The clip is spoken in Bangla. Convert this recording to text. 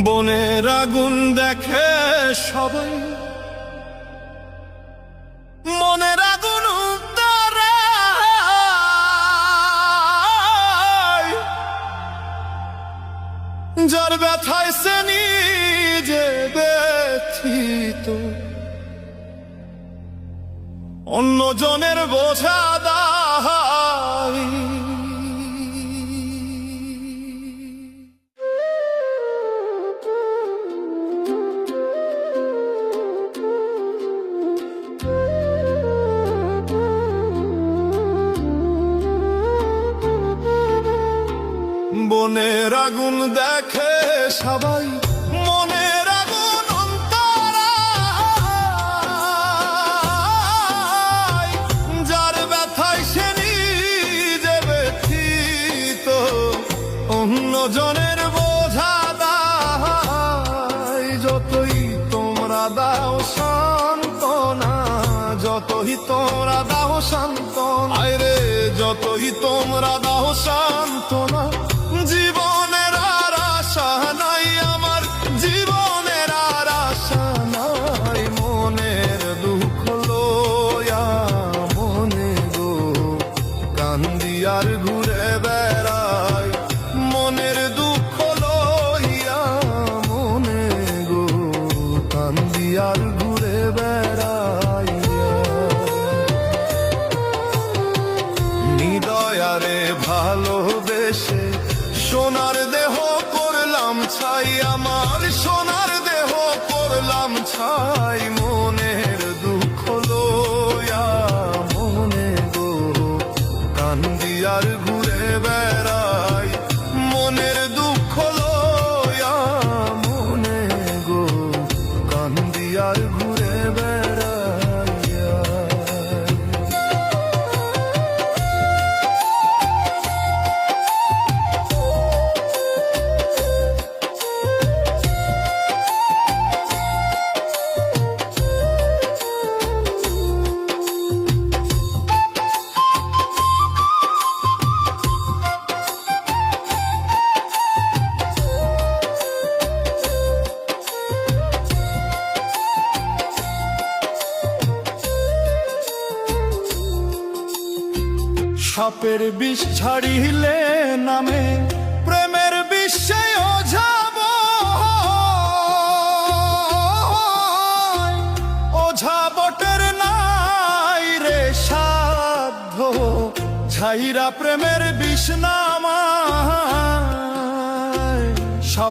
বনের আগুন দেখে সবাই, মনের আগুন তারায়, যার ব্যথায় সে নিজে ব্যথিত, অন্যজনের বোঝা দায়। বনের আগুন দেখে সবাই, মনের আগুন অন্তরায়, যার ব্যথায় সে নিজে ব্যথিত, অন্যজনের বোঝা দায়। যতই তোমরা দাও সান্ত্বনা, যতই তোমরা দাও সান্ত্বনা, আরে যতই তোমরা দাও সান্ত্বনা, জীবনের আর আশা নাই আমার, জীবনের আর আশা নাই। মনের দুঃখ লইয়া মনে গো কান্দি আর ঘুরে বেড়াই, মনের দুঃখ লইয়া মনে গো কান্দি আর ঘুরে বেড়াই। নিদয়ারে ভালোবেসে সোনার দেহ করলাম ছাই, আমার সোনার দেহ করলাম ছাই। মনের দুঃখ লইয়া মনে গো কান্দি আর ঘুরে বেড়াই, মনের দুঃখ লইয়া মনে গো কান্দি আর ঘুরে বেড়াই। সাপের বিষ ছাড়িলে নামে প্রেমের বিশ্বে ওঝাব, ওঝা বটের নাই রে সাধ্য, ছাইরা প্রেমের বিষ নামা।